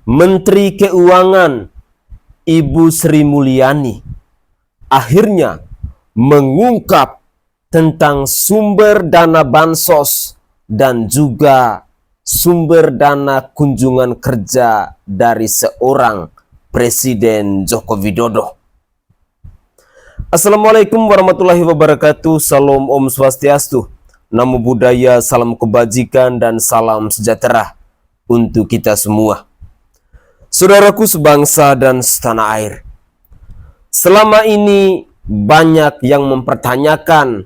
Menteri Keuangan Ibu Sri Mulyani akhirnya mengungkap tentang sumber dana bansos dan juga sumber dana kunjungan kerja dari seorang Presiden Joko Widodo. Assalamualaikum warahmatullahi wabarakatuh. Salam Om Swastiastu. Namo Buddhaya, salam kebajikan dan salam sejahtera untuk kita semua. Saudaraku sebangsa dan setanah air, selama ini banyak yang mempertanyakan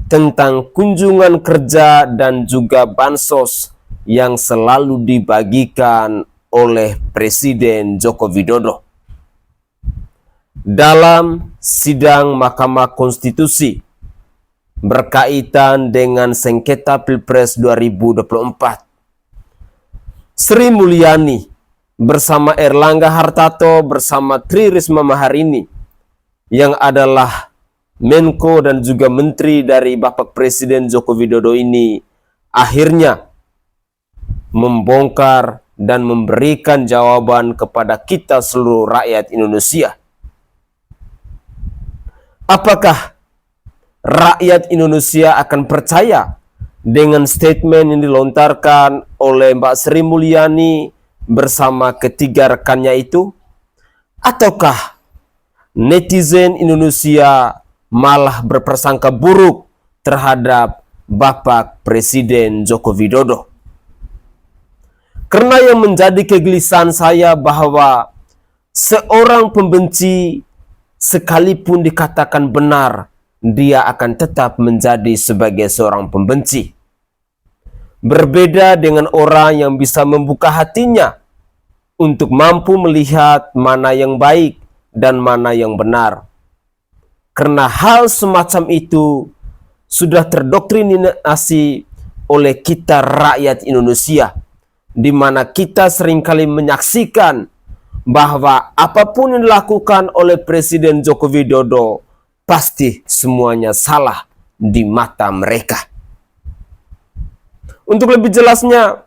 tentang kunjungan kerja dan juga bansos yang selalu dibagikan oleh Presiden Joko Widodo. Dalam sidang Mahkamah Konstitusi berkaitan dengan sengketa Pilpres 2024, Sri Mulyani bersama Erlangga Hartarto bersama Tri Risma Maharini yang adalah Menko dan juga Menteri dari Bapak Presiden Joko Widodo ini akhirnya membongkar dan memberikan jawaban kepada kita seluruh rakyat Indonesia. Apakah rakyat Indonesia akan percaya dengan statement yang dilontarkan oleh Mbak Sri Mulyani bersama ketiga rekannya itu? Ataukah netizen Indonesia malah berprasangka buruk terhadap Bapak Presiden Joko Widodo? Karena yang menjadi kegelisahan saya bahwa seorang pembenci sekalipun dikatakan benar, dia akan tetap menjadi sebagai seorang pembenci. Berbeda dengan orang yang bisa membuka hatinya untuk mampu melihat mana yang baik dan mana yang benar. Karena hal semacam itu sudah terdoktrinasi oleh kita rakyat Indonesia, di mana kita seringkali menyaksikan bahwa apapun yang dilakukan oleh Presiden Joko Widodo pasti semuanya salah di mata mereka. Untuk lebih jelasnya,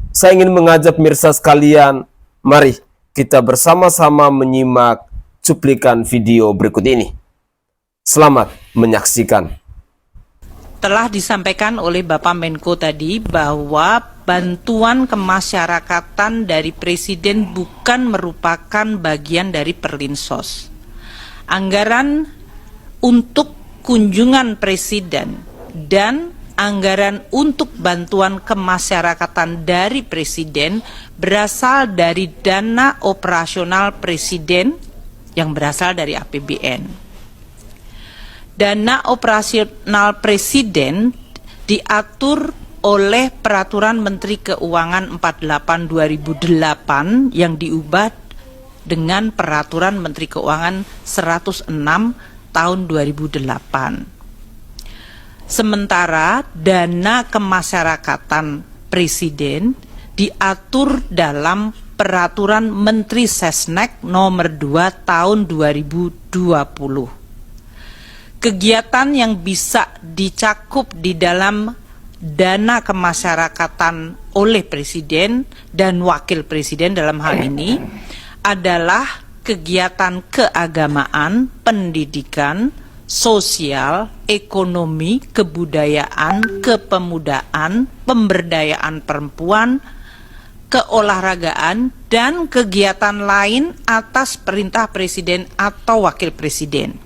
saya ingin mengajak pemirsa sekalian, mari kita bersama-sama menyimak cuplikan video berikut ini. Selamat menyaksikan. Telah disampaikan oleh Bapak Menko tadi bahwa bantuan kemasyarakatan dari Presiden bukan merupakan bagian dari Perlinsos. Anggaran untuk kunjungan Presiden dan anggaran untuk bantuan kemasyarakatan dari Presiden berasal dari dana operasional Presiden yang berasal dari APBN. Dana operasional Presiden diatur oleh Peraturan Menteri Keuangan 48/2008 yang diubah dengan Peraturan Menteri Keuangan 106 tahun 2008. Sementara dana kemasyarakatan Presiden diatur dalam Peraturan Menteri Sesnek nomor 2 tahun 2020. Kegiatan yang bisa dicakup di dalam dana kemasyarakatan oleh Presiden dan Wakil Presiden dalam hal ini adalah kegiatan keagamaan, pendidikan, sosial, ekonomi, kebudayaan, kepemudaan, pemberdayaan perempuan, keolahragaan, dan kegiatan lain atas perintah Presiden atau Wakil Presiden.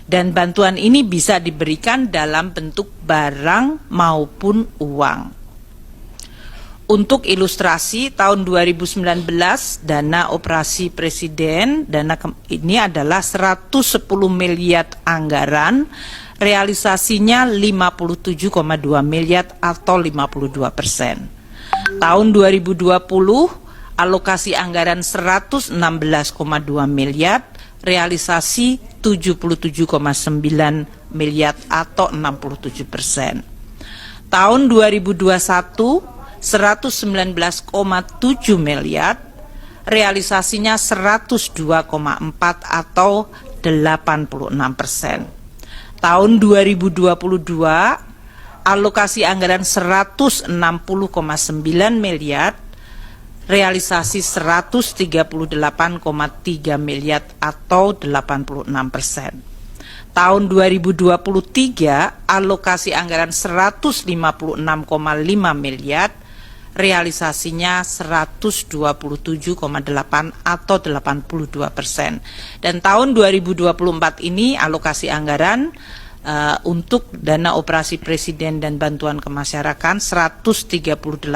Dan bantuan ini bisa diberikan dalam bentuk barang maupun uang. Untuk ilustrasi, tahun 2019 dana operasi Presiden, ini adalah 110 miliar anggaran, realisasinya 57,2 miliar atau 52%. Tahun 2020 alokasi anggaran 116,2 miliar, realisasi 77,9 miliar atau 67%. Tahun 2021 119,7 miliar, realisasinya 102,4 atau 86%. Tahun 2022 alokasi anggaran 160,9 miliar, realisasi 138,3 miliar atau 86%. Tahun 2023 alokasi anggaran 156,5 miliar, realisasinya 127,8 atau 82%. Dan tahun 2024 ini alokasi anggaran untuk dana operasi presiden dan bantuan ke masyarakat 138,3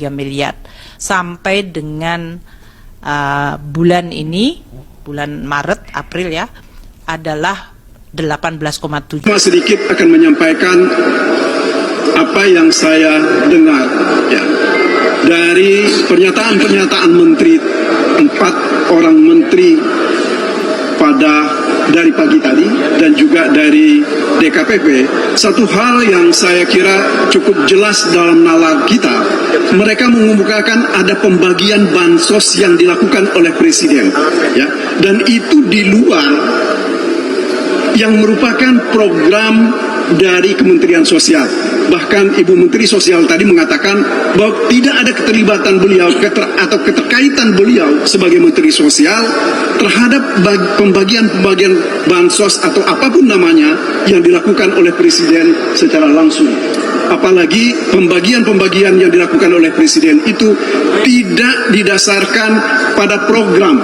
miliar. Sampai dengan bulan ini, bulan Maret, April ya, adalah 18,7. Sedikit akan menyampaikan apa yang saya dengar ya, dari pernyataan-pernyataan menteri, 4 orang menteri dari pagi tadi dan juga dari DKPP. Satu hal yang saya kira cukup jelas dalam nalar kita, mereka mengemukakan ada pembagian bansos yang dilakukan oleh presiden ya, dan itu di luar yang merupakan program dari Kementerian Sosial. Bahkan Ibu Menteri Sosial tadi mengatakan bahwa tidak ada keterlibatan beliau atau keterkaitan beliau sebagai Menteri Sosial terhadap pembagian bansos atau apapun namanya yang dilakukan oleh Presiden secara langsung. Apalagi pembagian yang dilakukan oleh Presiden itu tidak didasarkan pada program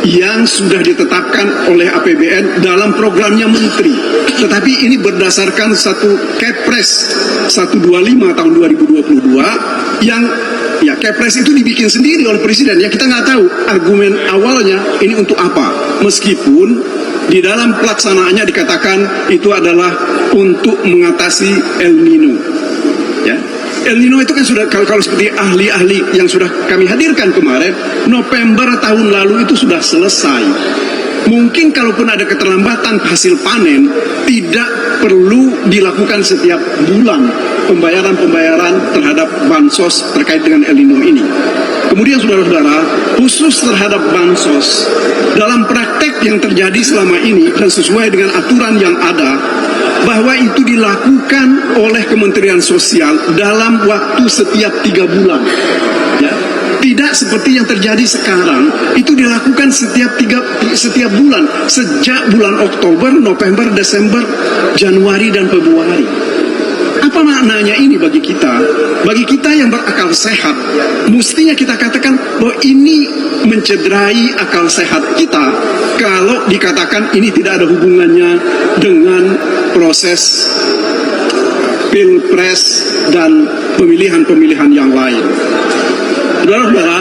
yang sudah ditetapkan oleh APBN dalam programnya Menteri, tetapi ini berdasarkan satu Kepres 125 tahun 2022 yang ya Kepres itu dibikin sendiri oleh Presiden ya, kita nggak tahu argumen awalnya ini untuk apa, meskipun di dalam pelaksanaannya dikatakan itu adalah untuk mengatasi El Nino ya. El Nino itu kan sudah, kalau seperti ahli-ahli yang sudah kami hadirkan kemarin, November tahun lalu itu sudah selesai. Mungkin kalaupun ada keterlambatan hasil panen, tidak perlu dilakukan setiap bulan pembayaran terhadap bansos terkait dengan El Nino ini. Kemudian saudara-saudara, khusus terhadap bansos, dalam praktek yang terjadi selama ini dan sesuai dengan aturan yang ada, bahwa itu dilakukan oleh Kementerian Sosial dalam waktu setiap 3 bulan. Ya. Tidak seperti yang terjadi sekarang, itu dilakukan setiap bulan, sejak bulan Oktober, November, Desember, Januari, dan Februari. Apa maknanya ini bagi kita? Bagi kita yang berakal sehat, mestinya kita katakan bahwa ini mencederai akal sehat kita kalau dikatakan ini tidak ada hubungannya dengan proses pilpres dan pemilihan-pemilihan yang lain. Saudara-saudara,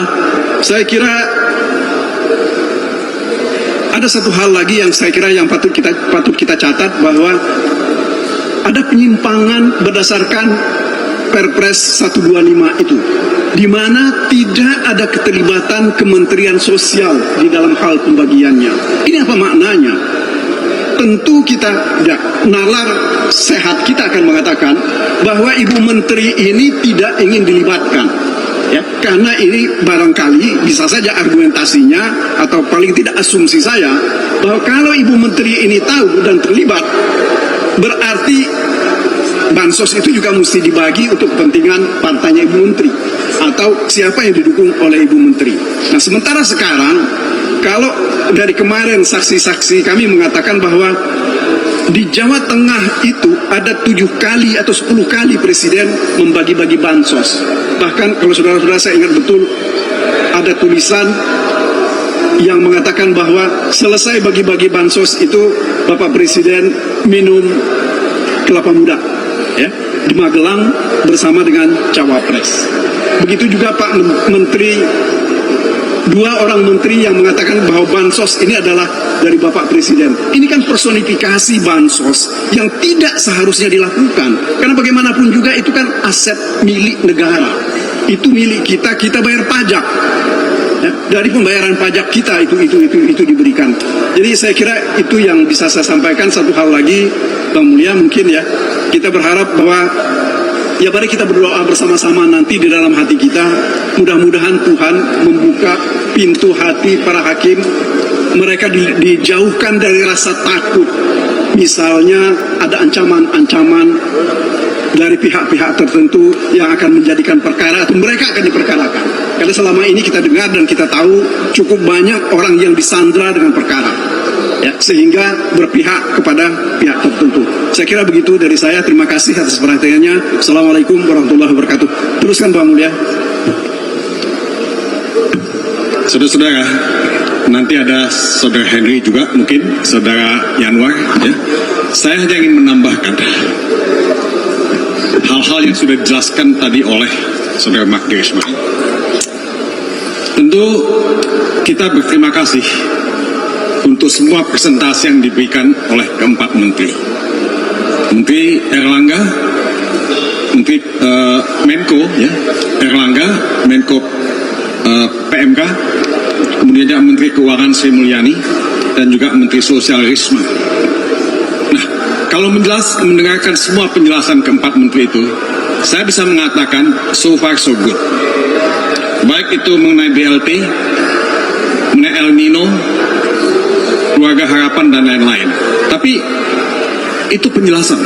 saya kira ada satu hal lagi yang saya kira yang patut kita catat, bahwa ada penyimpangan berdasarkan Perpres 125 itu, di mana tidak ada keterlibatan Kementerian Sosial di dalam hal pembagiannya. Ini apa maknanya? Tentu kita, ya, nalar sehat kita akan mengatakan bahwa Ibu Menteri ini tidak ingin dilibatkan, ya, karena ini barangkali bisa saja argumentasinya atau paling tidak asumsi saya bahwa kalau Ibu Menteri ini tahu dan terlibat, berarti bansos itu juga mesti dibagi untuk kepentingan partainya Ibu Menteri atau siapa yang didukung oleh Ibu Menteri. Nah, sementara sekarang kalau dari kemarin saksi-saksi kami mengatakan bahwa di Jawa Tengah itu ada 7 kali atau 10 kali Presiden membagi-bagi bansos. Bahkan kalau saudara-saudara saya ingat betul, ada tulisan yang mengatakan bahwa selesai bagi-bagi bansos itu Bapak Presiden minum kelapa muda, ya, di Magelang bersama dengan Cawapres. Begitu juga Pak Menteri, 2 orang menteri yang mengatakan bahwa bansos ini adalah dari Bapak Presiden. Ini kan personifikasi bansos yang tidak seharusnya dilakukan, karena bagaimanapun juga itu kan aset milik negara, itu milik kita, kita bayar pajak. Ya, dari pembayaran pajak kita itu diberikan. Jadi saya kira itu yang bisa saya sampaikan. Satu hal lagi, Bang Mulia, mungkin ya, kita berharap bahwa ya mari kita berdoa bersama-sama nanti di dalam hati kita, mudah-mudahan Tuhan membuka pintu hati para hakim, mereka dijauhkan dari rasa takut. Misalnya ada ancaman-ancaman dari pihak-pihak tertentu yang akan menjadikan perkara atau mereka akan diperkarakan. Karena selama ini kita dengar dan kita tahu cukup banyak orang yang disandra dengan perkara, ya, sehingga berpihak kepada pihak tertentu. Saya kira begitu dari saya. Terima kasih atas perhatiannya. Assalamualaikum warahmatullahi wabarakatuh. Teruskan Pak Mulya. Saudara-saudara, nanti ada Saudara Henry juga, mungkin Saudara Yanwar, ya. Saya hanya ingin menambahkan hal-hal yang sudah dijelaskan tadi oleh Saudara Magdir Ismail. Tentu kita berterima kasih untuk semua presentasi yang diberikan oleh keempat menteri. Menteri Erlangga, Menteri Menko, ya, Erlangga, Menko PMK, kemudian juga Menteri Keuangan Sri Mulyani, dan juga Menteri Sosial Risma. Nah, kalau mendengarkan semua penjelasan keempat menteri itu, saya bisa mengatakan so far so good. Baik itu mengenai BLT, mengenai El Nino, keluarga harapan, dan lain-lain. Tapi itu penjelasan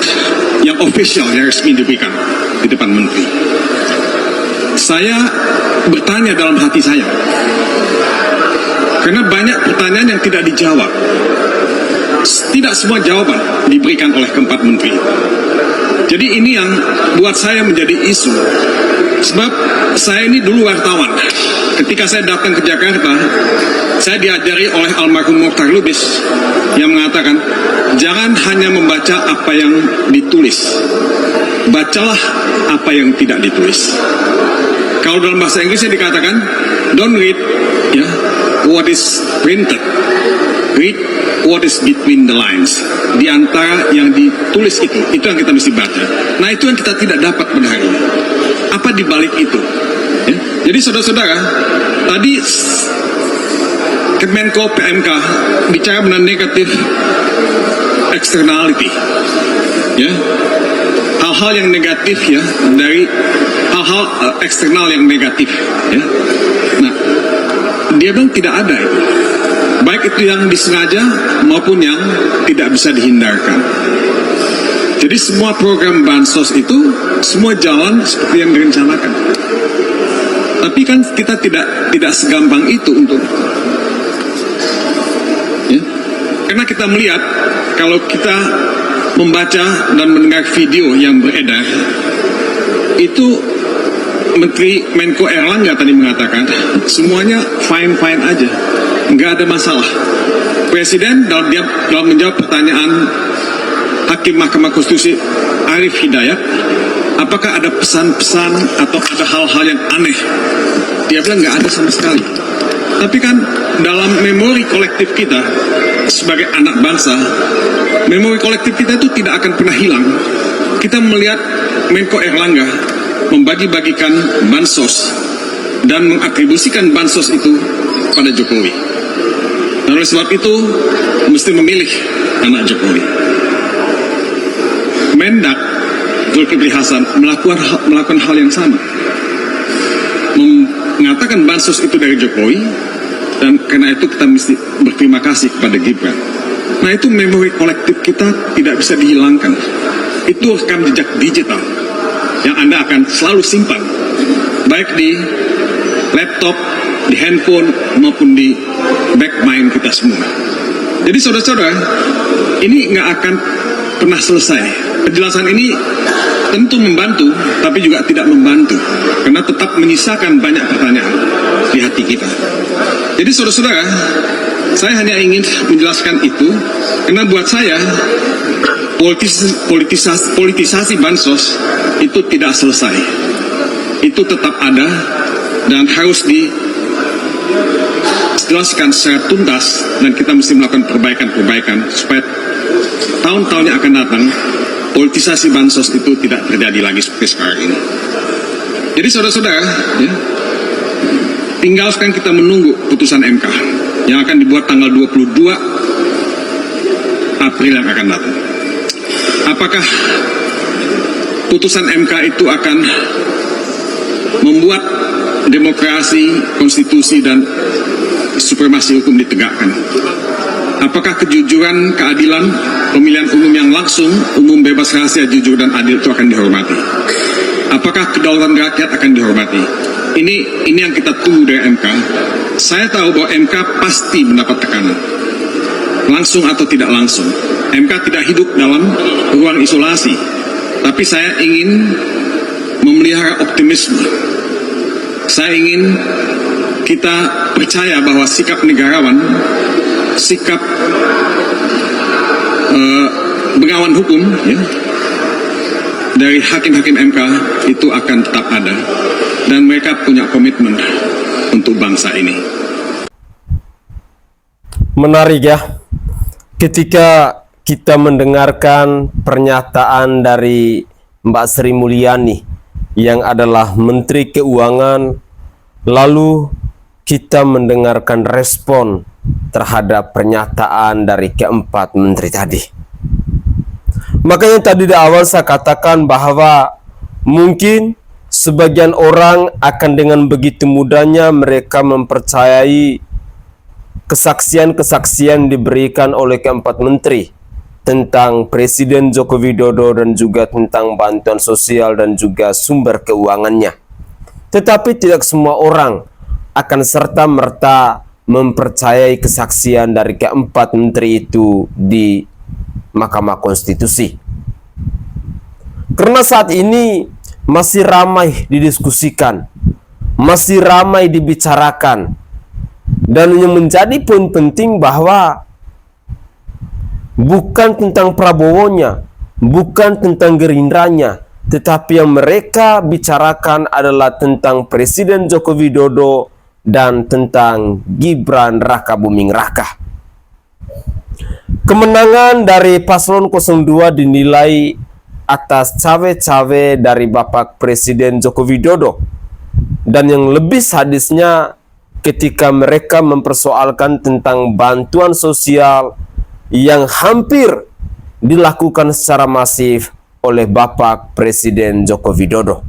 yang official, yang resmi diberikan di depan menteri. Saya bertanya dalam hati saya, karena banyak pertanyaan yang tidak dijawab. Tidak semua jawaban diberikan oleh keempat menteri. Jadi ini yang buat saya menjadi isu. Sebab saya ini dulu wartawan. Ketika saya datang ke Jakarta, saya diajari oleh almarhum Mokhtar Lubis yang mengatakan, jangan hanya membaca apa yang ditulis, bacalah apa yang tidak ditulis. Kalau dalam bahasa Inggrisnya dikatakan, don't read, ya, what is printed, read what is between the lines. Di antara yang ditulis itu yang kita mesti baca. Nah, itu yang kita tidak dapat pada hari ini. Apa di balik itu? Ya? Jadi saudara-saudara, tadi Kemenko PMK bicara mengenai negatif externality, ya, hal-hal yang negatif, ya, dari hal-hal eksternal yang negatif, ya. Nah, dia bilang tidak ada itu, baik itu yang disengaja maupun yang tidak bisa dihindarkan. Jadi semua program bansos itu semua jalan seperti yang direncanakan. Tapi kan kita tidak segampang itu untuk, ya. Karena kita melihat kalau kita membaca dan mendengar video yang beredar, itu Menteri Menko Erlangga tadi mengatakan semuanya fine-fine aja, nggak ada masalah. Presiden dalam menjawab pertanyaan Hakim Mahkamah Konstitusi Arief Hidayat, apakah ada pesan-pesan atau ada hal-hal yang aneh? Dia bilang nggak ada sama sekali. Tapi kan dalam memori kolektif kita sebagai anak bangsa, memori kolektif kita itu tidak akan pernah hilang. Kita melihat Menko Erlangga membagi-bagikan bansos dan mengatribusikan bansos itu pada Jokowi. Dan oleh sebab itu mesti memilih anak Jokowi. Mendak Zulkifli Hasan melakukan hal yang sama, mengatakan bansos itu dari Jokowi, dan karena itu kita mesti berterima kasih kepada Gibran. Nah, itu memori kolektif kita tidak bisa dihilangkan. Itu rekam jejak digital yang Anda akan selalu simpan, baik di laptop, di handphone, maupun di back mind kita semua. Jadi saudara-saudara, ini nggak akan pernah selesai. Penjelasan ini tentu membantu, tapi juga tidak membantu, karena tetap menyisakan banyak pertanyaan di hati kita. Jadi saudara-saudara, saya hanya ingin menjelaskan itu, karena buat saya politisasi bansos itu tidak selesai. Itu tetap ada dan harus dijelaskan secara tuntas, dan kita mesti melakukan perbaikan-perbaikan supaya tahun-tahun yang akan datang politisasi bansos itu tidak terjadi lagi seperti sekarang ini. Jadi saudara-saudara, ya, tinggal sekarang kita menunggu putusan MK yang akan dibuat tanggal 22 April yang akan datang. Apakah putusan MK itu akan membuat demokrasi, konstitusi, dan supremasi hukum ditegakkan? Apakah kejujuran, keadilan, pemilihan umum yang langsung, umum, bebas, rahasia, jujur, dan adil itu akan dihormati? Apakah kedaulatan rakyat akan dihormati? ini yang kita tunggu dari MK. Saya tahu bahwa MK pasti mendapat tekanan, langsung atau tidak langsung. MK tidak hidup dalam ruang isolasi, tapi saya ingin memelihara optimisme. Saya ingin kita percaya bahwa sikap negarawan, sikap bengawan hukum ya, dari hakim-hakim MK itu akan tetap ada, dan mereka punya komitmen untuk bangsa ini. Menarik ya, ketika kita mendengarkan pernyataan dari Mbak Sri Mulyani yang adalah Menteri Keuangan, lalu kita mendengarkan respon terhadap pernyataan dari keempat menteri tadi. Makanya tadi di awal saya katakan bahwa mungkin sebagian orang akan dengan begitu mudahnya mereka mempercayai kesaksian-kesaksian diberikan oleh keempat menteri tentang Presiden Joko Widodo dan juga tentang bantuan sosial dan juga sumber keuangannya. Tetapi tidak semua orang akan serta-merta mempercayai kesaksian dari keempat menteri itu di Mahkamah Konstitusi. Karena saat ini masih ramai didiskusikan, masih ramai dibicarakan, dan yang menjadi poin penting bahwa bukan tentang Prabowo-nya, bukan tentang Gerindranya, tetapi yang mereka bicarakan adalah tentang Presiden Joko Widodo dan tentang Gibran Rakabuming Raka. Kemenangan dari paslon 02 dinilai atas cawe-cawe dari Bapak Presiden Joko Widodo. Dan yang lebih sadisnya ketika mereka mempersoalkan tentang bantuan sosial yang hampir dilakukan secara masif oleh Bapak Presiden Joko Widodo.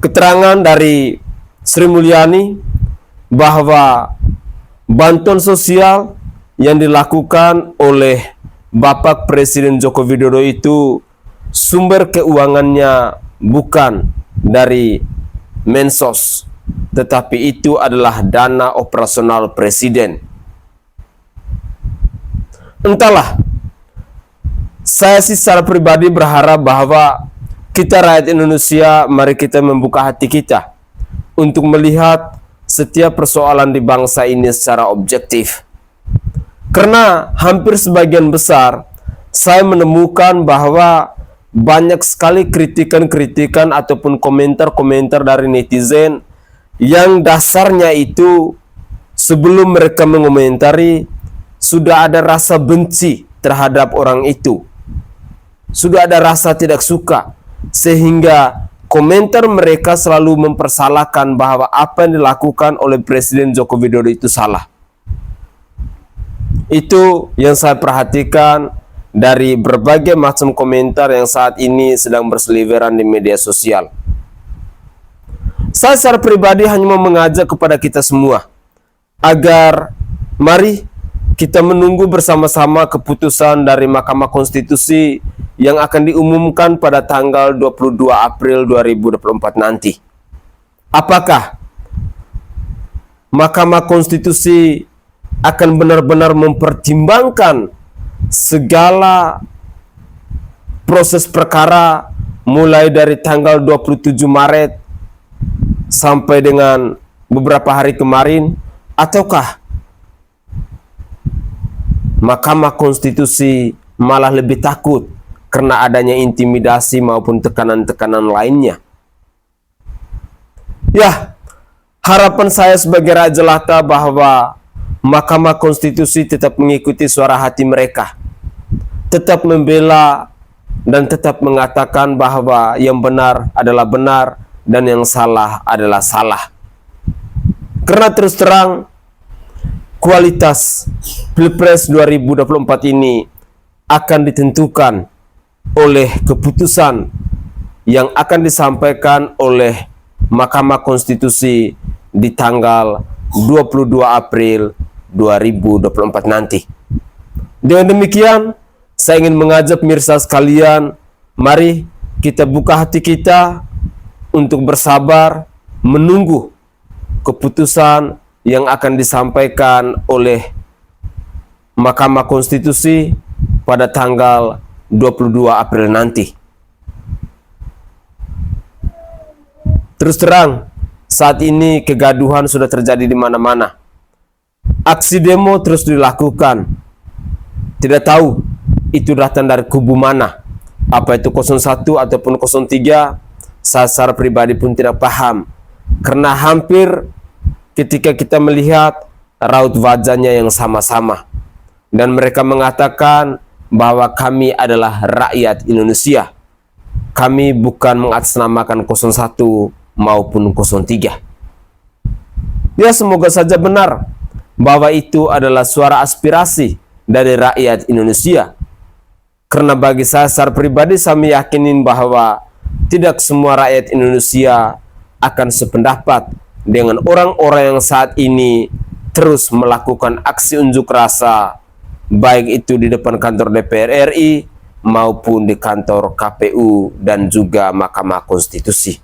Keterangan dari Sri Mulyani bahwa bantuan sosial yang dilakukan oleh Bapak Presiden Joko Widodo itu sumber keuangannya bukan dari Mensos, tetapi itu adalah dana operasional Presiden. Entahlah, saya sih secara pribadi berharap bahwa kita rakyat Indonesia, mari kita membuka hati kita untuk melihat setiap persoalan di bangsa ini secara objektif. Karena hampir sebagian besar saya menemukan bahwa banyak sekali kritikan-kritikan ataupun komentar-komentar dari netizen yang dasarnya itu sebelum mereka mengomentari sudah ada rasa benci terhadap orang itu. Sudah ada rasa tidak suka, sehingga komentar mereka selalu mempersalahkan bahwa apa yang dilakukan oleh Presiden Joko Widodo itu salah. Itu yang saya perhatikan dari berbagai macam komentar yang saat ini sedang berseliweran di media sosial. Saya secara pribadi hanya mau mengajak kepada kita semua agar mari kita menunggu bersama-sama keputusan dari Mahkamah Konstitusi yang akan diumumkan pada tanggal 22 April 2024 nanti. Apakah Mahkamah Konstitusi akan benar-benar mempertimbangkan segala proses perkara mulai dari tanggal 27 Maret sampai dengan beberapa hari kemarin, ataukah Mahkamah Konstitusi malah lebih takut karena adanya intimidasi maupun tekanan-tekanan lainnya? Ya, harapan saya sebagai rakyat jelata bahwa Mahkamah Konstitusi tetap mengikuti suara hati mereka, tetap membela dan tetap mengatakan bahwa yang benar adalah benar dan yang salah adalah salah. Karena terus terang kualitas Pilpres 2024 ini akan ditentukan oleh keputusan yang akan disampaikan oleh Mahkamah Konstitusi di tanggal 22 April 2024 nanti. Dengan demikian, saya ingin mengajak pemirsa sekalian, mari kita buka hati kita, untuk bersabar menunggu keputusan yang akan disampaikan oleh Mahkamah Konstitusi pada tanggal 22 April nanti. Terus terang, saat ini kegaduhan sudah terjadi di mana-mana. Aksi demo terus dilakukan. Tidak tahu itu datang dari kubu mana. Apa itu 01 ataupun 03, saya secara pribadi pun tidak paham. Karena hampir ketika kita melihat raut wajahnya yang sama-sama. Dan mereka mengatakan bahwa kami adalah rakyat Indonesia. Kami bukan mengatasnamakan 01 maupun 03. Ya, semoga saja benar bahwa itu adalah suara aspirasi dari rakyat Indonesia. Karena bagi saya secara pribadi, saya meyakini bahwa tidak semua rakyat Indonesia akan sependapat dengan orang-orang yang saat ini terus melakukan aksi unjuk rasa, baik itu di depan kantor DPR RI maupun di kantor KPU dan juga Mahkamah Konstitusi.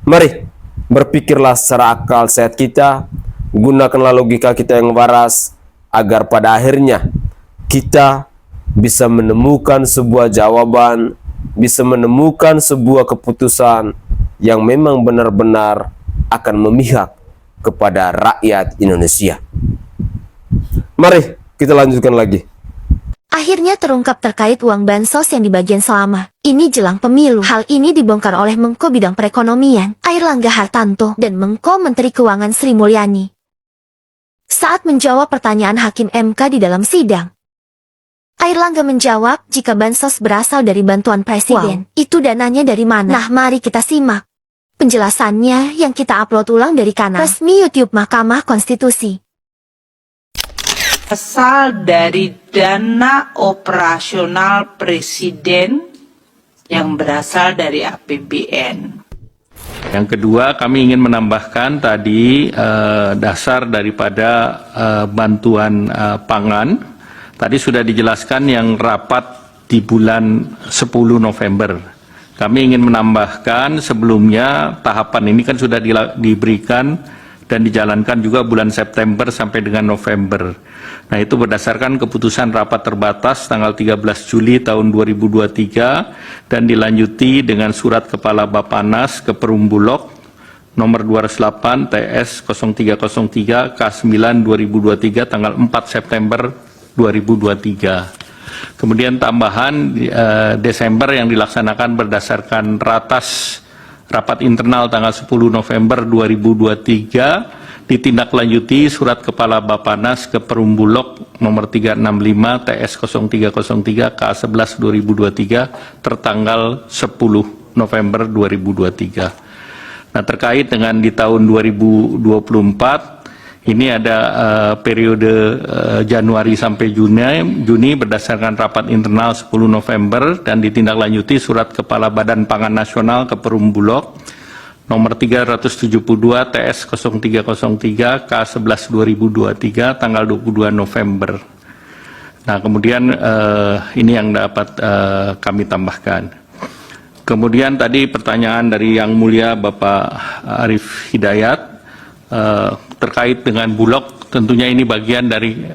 Mari berpikirlah secara akal sehat kita, gunakanlah logika kita yang waras, agar pada akhirnya kita bisa menemukan sebuah jawaban, bisa menemukan sebuah keputusan yang memang benar-benar akan memihak kepada rakyat Indonesia. Mari kita lanjutkan lagi. Akhirnya terungkap terkait uang bansos yang dibagian selama ini jelang pemilu. Hal ini dibongkar oleh Menko Bidang Perekonomian, Airlangga Hartarto, dan Menko Menteri Keuangan Sri Mulyani. Saat menjawab pertanyaan Hakim MK di dalam sidang, Airlangga menjawab jika bansos berasal dari bantuan Presiden. Wow, itu dananya dari mana? Nah, mari kita simak penjelasannya yang kita upload ulang dari kanal resmi YouTube Mahkamah Konstitusi. Asal dari dana operasional Presiden yang berasal dari APBN. Yang kedua, kami ingin menambahkan tadi dasar daripada bantuan pangan. Tadi sudah dijelaskan yang rapat di bulan 10 November. Kami ingin menambahkan sebelumnya tahapan ini kan sudah diberikan dan dijalankan juga bulan September sampai dengan November. Nah, itu berdasarkan keputusan rapat terbatas tanggal 13 Juli tahun 2023 dan dilanjuti dengan surat Kepala Bappenas ke Perum Bulog nomor 208 TS 0303 K9 2023 tanggal 4 September 2023. Kemudian tambahan Desember yang dilaksanakan berdasarkan rapat internal tanggal 10 November 2023 ditindaklanjuti surat Kepala Bappenas ke Perum Bulog nomor 365 TS 0303 K11 2023 tertanggal 10 November 2023. Nah, terkait dengan di tahun 2024 ini ada periode Januari sampai Juni berdasarkan rapat internal 10 November dan ditindaklanjuti surat Kepala Badan Pangan Nasional ke Perum Bulog nomor 372 TS 0303 K11 2023 tanggal 22 November. Nah, kemudian ini yang dapat kami tambahkan. Kemudian tadi pertanyaan dari Yang Mulia Bapak Arief Hidayat terkait dengan Bulog, tentunya ini bagian dari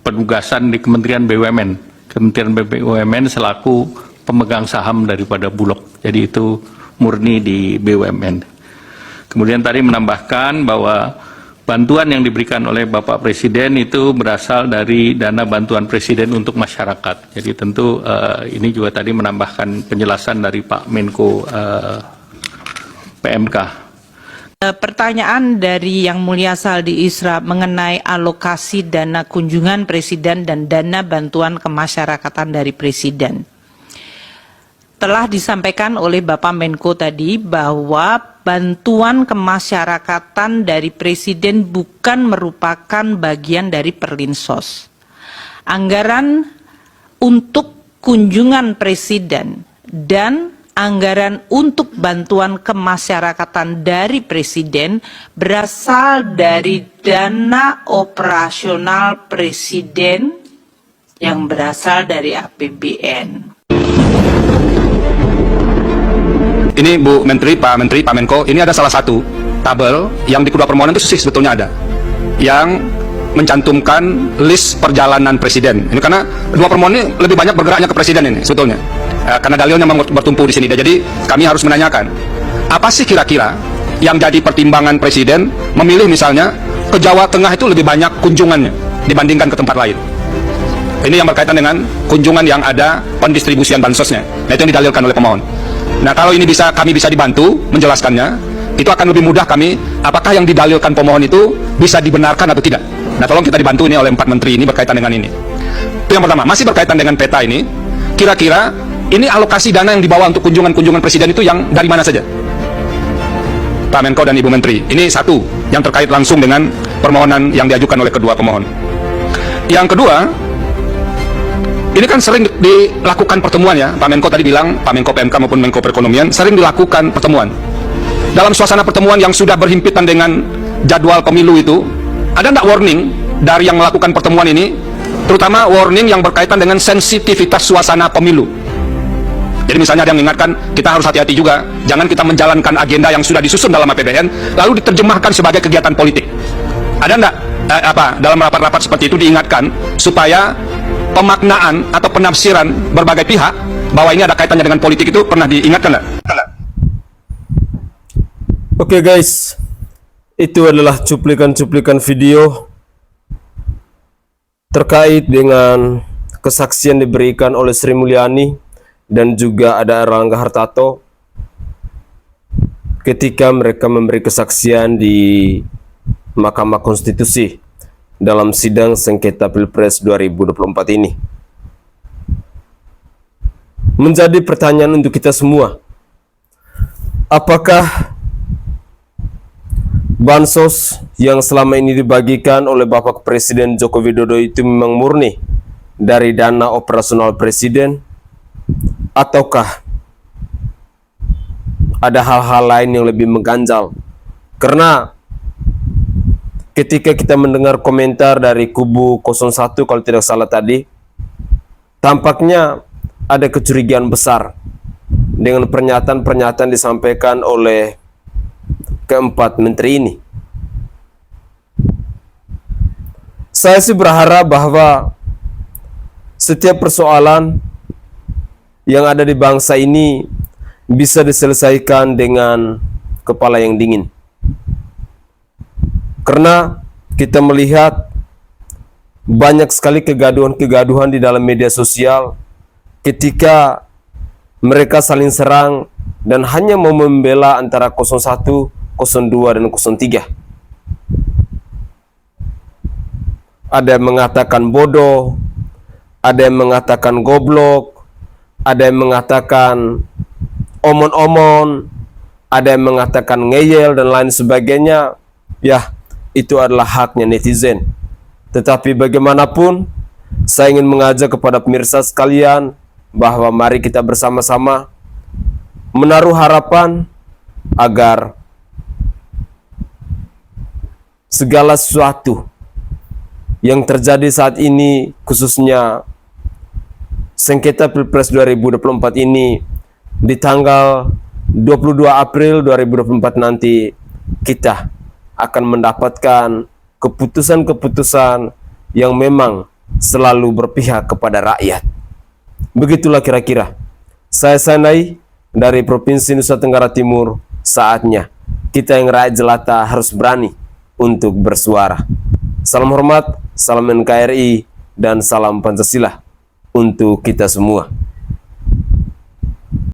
penugasan di Kementerian BUMN. Kementerian BUMN selaku pemegang saham daripada Bulog. Jadi itu murni di BUMN. Kemudian tadi menambahkan bahwa bantuan yang diberikan oleh Bapak Presiden itu berasal dari dana bantuan Presiden untuk masyarakat. Jadi tentu ini juga tadi menambahkan penjelasan dari Pak Menko PMK. Pertanyaan dari Yang Mulia Saldi Isra mengenai alokasi dana kunjungan Presiden dan dana bantuan kemasyarakatan dari Presiden. Telah disampaikan oleh Bapak Menko tadi bahwa bantuan kemasyarakatan dari Presiden bukan merupakan bagian dari Perlinsos. Anggaran untuk kunjungan Presiden dan anggaran untuk bantuan kemasyarakatan dari Presiden berasal dari dana operasional Presiden yang berasal dari APBN. Ini Bu Menteri, Pak Menko, ini ada salah satu tabel yang di kedua permohonan itu sebetulnya ada yang mencantumkan list perjalanan presiden. Ini karena dua permohonan ini lebih banyak bergeraknya ke presiden ini sebetulnya. Karena dalilnya memang bertumpu di sini. Jadi kami harus menanyakan, apa sih kira-kira yang jadi pertimbangan presiden memilih misalnya ke Jawa Tengah itu lebih banyak kunjungannya dibandingkan ke tempat lain. Ini yang berkaitan dengan kunjungan yang ada pendistribusian bansosnya. Nah, itu yang didalilkan oleh pemohon. Nah, kalau ini kami bisa dibantu menjelaskannya, itu akan lebih mudah kami, apakah yang didalilkan pemohon itu bisa dibenarkan atau tidak. Nah, tolong kita dibantu ini oleh 4 menteri ini berkaitan dengan ini. Itu yang pertama. Masih berkaitan dengan peta ini, kira-kira ini alokasi dana yang dibawa untuk kunjungan-kunjungan presiden itu yang dari mana saja? Pak Menko dan Ibu Menteri. Ini satu yang terkait langsung dengan permohonan yang diajukan oleh kedua pemohon. Yang kedua, ini kan sering dilakukan pertemuan ya, Pak Menko tadi bilang, Pak Menko PMK maupun Menko Perekonomian sering dilakukan pertemuan. Dalam suasana pertemuan yang sudah berhimpitan dengan jadwal pemilu itu, ada nggak warning dari yang melakukan pertemuan ini, terutama warning yang berkaitan dengan sensitivitas suasana pemilu. Jadi misalnya ada yang mengingatkan, kita harus hati-hati juga, jangan kita menjalankan agenda yang sudah disusun dalam APBN, lalu diterjemahkan sebagai kegiatan politik. Ada nggak dalam rapat-rapat seperti itu diingatkan supaya pemaknaan atau penafsiran berbagai pihak bahwa ini ada kaitannya dengan politik itu pernah diingatkan nggak? Oke guys, itu adalah cuplikan-cuplikan video terkait dengan kesaksian diberikan oleh Sri Mulyani dan juga ada Erlangga Hartarto ketika mereka memberi kesaksian di Mahkamah Konstitusi dalam sidang sengketa Pilpres 2024 ini. Menjadi pertanyaan untuk kita semua, apakah bansos yang selama ini dibagikan oleh Bapak Presiden Joko Widodo itu memang murni dari dana operasional Presiden, ataukah ada hal-hal lain yang lebih mengganjal? Karena ketika kita mendengar komentar dari kubu 01 kalau tidak salah tadi, tampaknya ada kecurigaan besar dengan pernyataan-pernyataan disampaikan oleh keempat menteri ini. Saya sih berharap bahwa setiap persoalan yang ada di bangsa ini bisa diselesaikan dengan kepala yang dingin. Karena kita melihat banyak sekali kegaduhan-kegaduhan di dalam media sosial ketika mereka saling serang dan hanya mau membela antara 01, 02, dan 03. Ada yang mengatakan bodoh, ada yang mengatakan goblok, ada yang mengatakan omon-omon, ada yang mengatakan ngeyel dan lain sebagainya. Ya, itu adalah haknya netizen. Tetapi bagaimanapun, saya ingin mengajak kepada pemirsa sekalian bahwa mari kita bersama-sama menaruh harapan agar segala sesuatu yang terjadi saat ini, khususnya sengketa Pilpres 2024 ini, di tanggal 22 April 2024 nanti, kita akan mendapatkan keputusan-keputusan yang memang selalu berpihak kepada rakyat. Begitulah kira-kira. Saya Sanai dari Provinsi Nusa Tenggara Timur. Saatnya kita yang rakyat jelata harus berani untuk bersuara. Salam hormat, salam NKRI, dan salam Pancasila untuk kita semua.